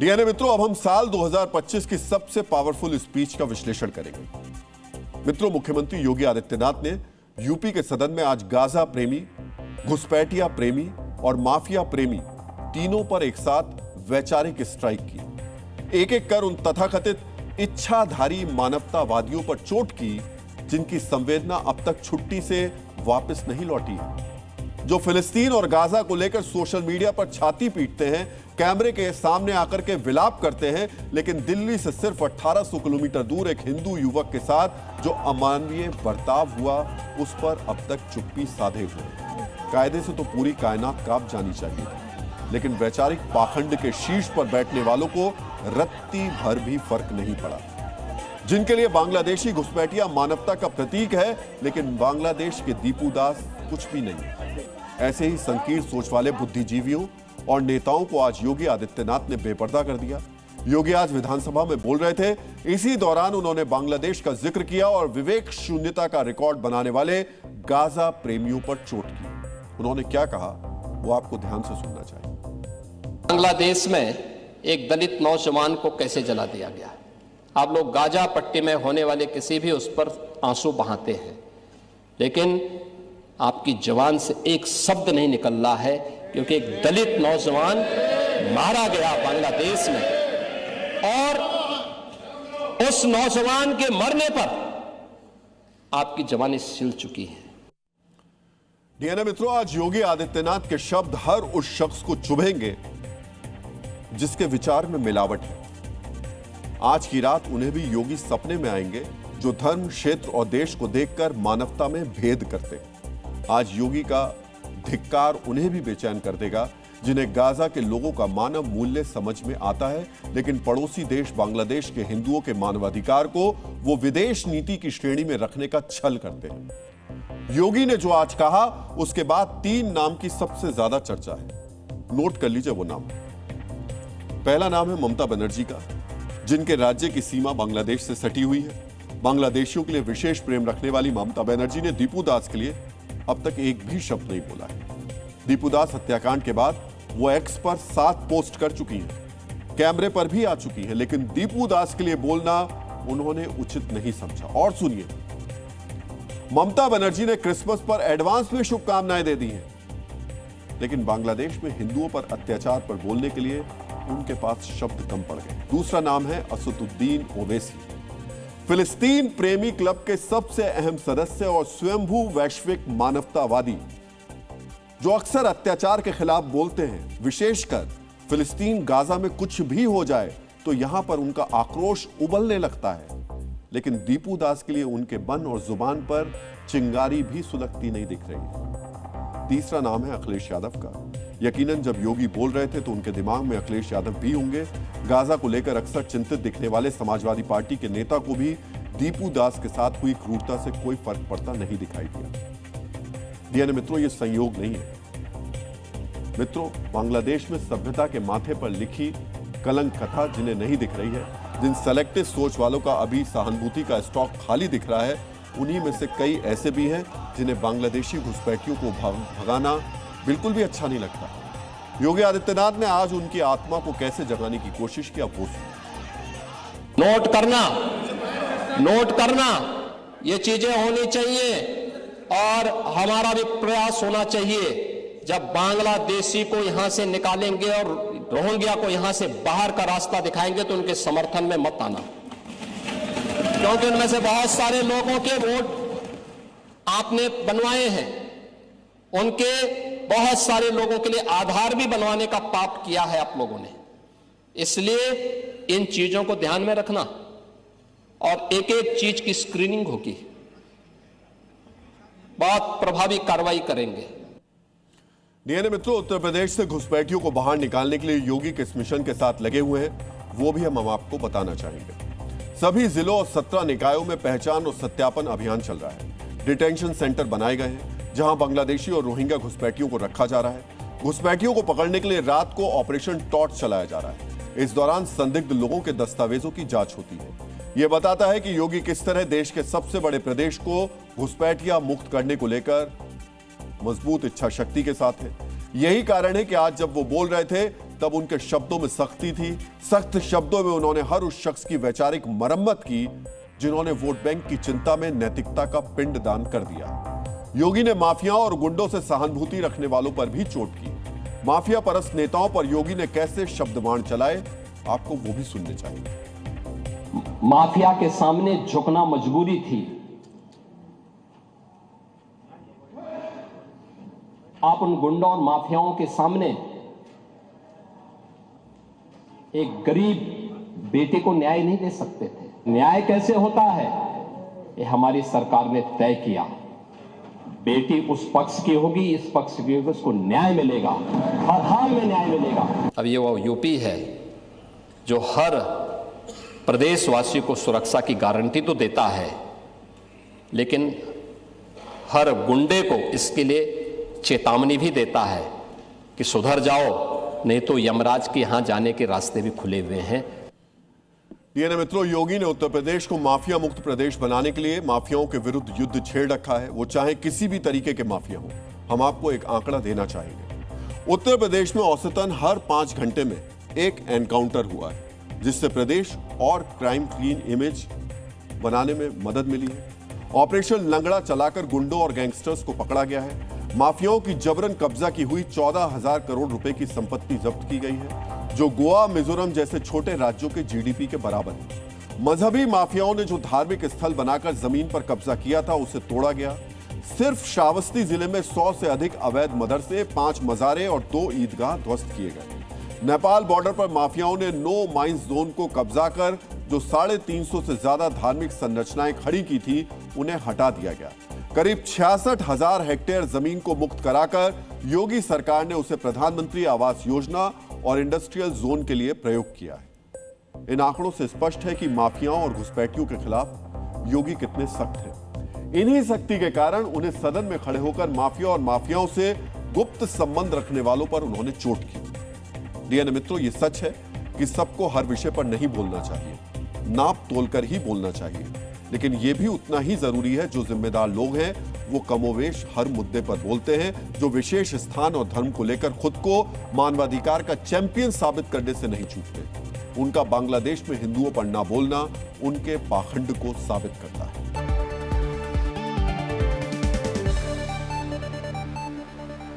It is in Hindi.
डीएनए मित्रों, अब हम साल 2025 की सबसे पावरफुल स्पीच का विश्लेषण करेंगे। मित्रों, मुख्यमंत्री योगी आदित्यनाथ ने यूपी के सदन में आज गाजा प्रेमी, घुसपैठिया प्रेमी और माफिया प्रेमी तीनों पर एक साथ वैचारिक स्ट्राइक की। एक एक कर उन तथाकथित इच्छाधारी मानवतावादियों पर चोट की जिनकी संवेदना अब तक छुट्टी से वापस नहीं लौटी है, जो फिलिस्तीन और गाजा को लेकर सोशल मीडिया पर छाती पीटते हैं, कैमरे के सामने आकर के विलाप करते हैं, लेकिन दिल्ली से सिर्फ 1800 किलोमीटर दूर एक हिंदू युवक के साथ जो अमानवीय बर्ताव हुआ उस पर अब तक चुप्पी साधे हुए। कायदे से तो पूरी कायनात कांप जानी चाहिए, लेकिन वैचारिक पाखंड के शीर्ष पर बैठने वालों को रत्ती भर भी फर्क नहीं पड़ा। जिनके लिए बांग्लादेशी घुसपैठिया मानवता का प्रतीक है, लेकिन बांग्लादेश के दीपू दास कुछ भी नहीं। ऐसे ही संकीर्ण सोच वाले बुद्धिजीवियों और नेताओं को आज योगी आदित्यनाथ ने बेपर्दा कर दिया। योगी आज विधानसभा में बोल रहे थे, इसी दौरान उन्होंने बांग्लादेश का जिक्र किया और विवेक शून्यता का रिकॉर्ड बनाने वाले गाजा प्रेमियों पर चोट की। उन्होंने क्या कहा वो आपको ध्यान से सुनना चाहिए। बांग्लादेश में एक दलित नौजवान को कैसे जला दिया गया। आप लोग गाजा पट्टी में होने वाले किसी भी उस पर आंसू बहाते हैं, लेकिन आपकी जवान से एक शब्द नहीं निकल रहा है, क्योंकि एक दलित नौजवान मारा गया बांग्लादेश में और उस नौजवान के मरने पर आपकी जवानी सिल चुकी है। डीएनए मित्रों, आज योगी आदित्यनाथ के शब्द हर उस शख्स को चुभेंगे जिसके विचार में मिलावट है। आज की रात उन्हें भी योगी सपने में आएंगे जो धर्म, क्षेत्र और देश को देखकर मानवता में भेद करते हैं। आज योगी का धिक्कार उन्हें भी बेचैन कर देगा जिन्हें गाजा के लोगों का मानव मूल्य समझ में आता है, लेकिन पड़ोसी देश बांग्लादेश के हिंदुओं के मानवाधिकार को वो विदेश नीति की श्रेणी में रखने का छल करते हैं। योगी ने जो आज कहा उसके बाद 3 नाम की सबसे ज्यादा चर्चा है। नोट कर लीजिए वो नाम। पहला नाम है ममता बनर्जी का, जिनके राज्य की सीमा बांग्लादेश से सटी हुई है। बांग्लादेशियों के लिए विशेष प्रेम रखने वाली ममता बनर्जी ने दीपू दास के लिए अब तक एक भी शब्द नहीं बोला है। दीपू दास हत्याकांड के बाद वो एक्स पर 7 पोस्ट कर चुकी हैं, कैमरे पर भी आ चुकी हैं, लेकिन दीपू दास के लिए बोलना उन्होंने उचित नहीं समझा। और सुनिए, ममता बनर्जी ने क्रिसमस पर एडवांस में शुभकामनाएं दे दी हैं, लेकिन बांग्लादेश में हिंदुओं पर अत्याचार पर बोलने के लिए उनके पास शब्द कम पड़ गए। दूसरा नाम है असदुद्दीन ओवैसी, फिलिस्तीन प्रेमी क्लब के सबसे अहम सदस्य और स्वयंभू वैश्विक मानवतावादी, जो अक्सर अत्याचार के खिलाफ बोलते हैं। विशेषकर फिलिस्तीन गाजा में कुछ भी हो जाए तो यहां पर उनका आक्रोश उबलने लगता है, लेकिन दीपू दास के लिए उनके मन और जुबान पर चिंगारी भी सुलगती नहीं दिख रही है। तीसरा नाम है अखिलेश यादव का। यकीनन जब योगी बोल रहे थे तो उनके दिमाग में अखिलेश यादव भी होंगे। गाजा को लेकर अक्सर चिंतित दिखने वाले समाजवादी पार्टी के नेता को भी दीपू दास के साथ हुई क्रूरता से कोई फर्क पड़ता नहीं दिखाई दिया। डीएनए मित्रों, ये संयोग नहीं है। मित्रों, बांग्लादेश में सभ्यता के माथे पर लिखी कलंक कथा जिन्हें नहीं दिख रही है, जिन सेलेक्टिव सोच वालों का अभी सहानुभूति का स्टॉक खाली दिख रहा है, उन्हीं में से कई ऐसे भी हैं जिन्हें बांग्लादेशी घुसपैठियों को भगाना बिल्कुल भी अच्छा नहीं लगता। योगी आदित्यनाथ ने आज उनकी आत्मा को कैसे जगाने की कोशिश की, आप वो सुनिए। नोट करना ये चीजें होनी चाहिए और हमारा भी प्रयास होना चाहिए। जब बांग्लादेशी को यहां से निकालेंगे और रोहिंग्या को यहां से बाहर का रास्ता दिखाएंगे तो उनके समर्थन में मत आना, क्योंकि उनमें से बहुत सारे लोगों के वोट आपने बनवाए हैं। उनके बहुत सारे लोगों के लिए आधार भी बनवाने का पाप किया है आप लोगों ने। इसलिए इन चीजों को ध्यान में रखना और एक एक चीज की स्क्रीनिंग होगी, बहुत प्रभावी कार्रवाई करेंगे। डीएनए मित्रों, उत्तर प्रदेश से घुसपैठियों को बाहर निकालने के लिए योगी किस मिशन के साथ लगे हुए हैं वो भी हम आपको बताना चाहेंगे। सभी जिलों और 17 निकायों में पहचान और सत्यापन अभियान चल रहा है। डिटेंशन सेंटर बनाए गए हैं जहां बांग्लादेशी और रोहिंग्या घुसपैठियों को रखा जा रहा है। घुसपैठियों को पकड़ने के लिए रात को ऑपरेशन टॉर्च चलाया जा रहा है। इस दौरान संदिग्ध लोगों के दस्तावेजों की जांच होती है। यह बताता है कि योगी किस तरह देश के सबसे बड़े प्रदेश को घुसपैठिया मुक्त करने को लेकर मजबूत इच्छा शक्ति के साथ है। यही कारण है कि आज जब वो बोल रहे थे तब उनके शब्दों में सख्ती थी। सख्त शब्दों में उन्होंने हर उस शख्स की वैचारिक मरम्मत की जिन्होंने वोट बैंक की चिंता में नैतिकता का पिंडदान कर दिया। योगी ने माफियाओं और गुंडों से सहानुभूति रखने वालों पर भी चोट की। माफिया परस्त नेताओं पर योगी ने कैसे शब्दबाण चलाए, आपको वो भी सुनने चाहिए। माफिया के सामने झुकना मजबूरी थी। आप उन गुंडों और माफियाओं के सामने एक गरीब बेटे को न्याय नहीं दे सकते थे। न्याय कैसे होता है, ये हमारी सरकार ने तय किया। बेटी उस पक्ष की होगी, इस पक्ष की होगी, उसको न्याय मिलेगा, हर हाल में न्याय मिलेगा। अब ये वो यूपी है जो हर प्रदेशवासी को सुरक्षा की गारंटी तो देता है, लेकिन हर गुंडे को इसके लिए चेतावनी भी देता है कि सुधर जाओ, नहीं तो यमराज के यहां जाने के रास्ते भी खुले हुए हैं। डीएनए मित्रों, योगी ने उत्तर प्रदेश को माफिया मुक्त प्रदेश बनाने के लिए माफियाओं के विरुद्ध युद्ध छेड़ रखा है, वो चाहे किसी भी तरीके के माफिया हो। हम आपको एक आंकड़ा देना चाहेंगे। उत्तर प्रदेश में औसतन हर 5 घंटे में एक एनकाउंटर हुआ है, जिससे प्रदेश और क्राइम क्लीन इमेज बनाने में मदद मिली है। ऑपरेशन लंगड़ा चलाकर गुंडों और गैंगस्टर्स को पकड़ा गया है। माफियाओं की जबरन कब्जा की हुई 14,000 करोड़ रुपए की संपत्ति जब्त की गई है, जो गोवा, मिजोरम जैसे छोटे राज्यों के जीडीपी के बराबर है। मजहबी माफियाओं ने जो धार्मिक स्थल बनाकर जमीन पर कब्जा किया था, उसे तोड़ा गया। सिर्फ श्रावस्ती जिले में 100 से अधिक अवैध मदरसे, 5 मजारे और 2 ईदगाह ध्वस्त किए गए। नेपाल बॉर्डर पर माफियाओं ने नो माइंस जोन को कब्जा कर जो 350 से ज्यादा धार्मिक संरचनाएं खड़ी की थी, उन्हें हटा दिया गया। करीब 66,000 हेक्टेयर जमीन को मुक्त कराकर योगी सरकार ने उसे प्रधानमंत्री आवास योजना और इंडस्ट्रियल जोन के लिए प्रयोग किया है। इन आंकड़ों से स्पष्ट है कि माफियाओं और घुसपैठियों के खिलाफ योगी कितने सख्त हैं। इन्हीं सख्ती के कारण उन्हें सदन में खड़े होकर माफिया और माफियाओं से गुप्त संबंध रखने वालों पर उन्होंने चोट की। डीएनए मित्रों, ये सच है कि सबको हर विषय पर नहीं बोलना चाहिए, नाप तोलकर ही बोलना चाहिए, लेकिन यह भी उतना ही जरूरी है जो जिम्मेदार लोग हैं वो कमोवेश हर मुद्दे पर बोलते हैं, जो विशेष स्थान और धर्म को लेकर खुद को मानवाधिकार का चैंपियन साबित करने से नहीं चूकते। उनका बांग्लादेश में हिंदुओं पर ना बोलना उनके पाखंड को साबित करता है।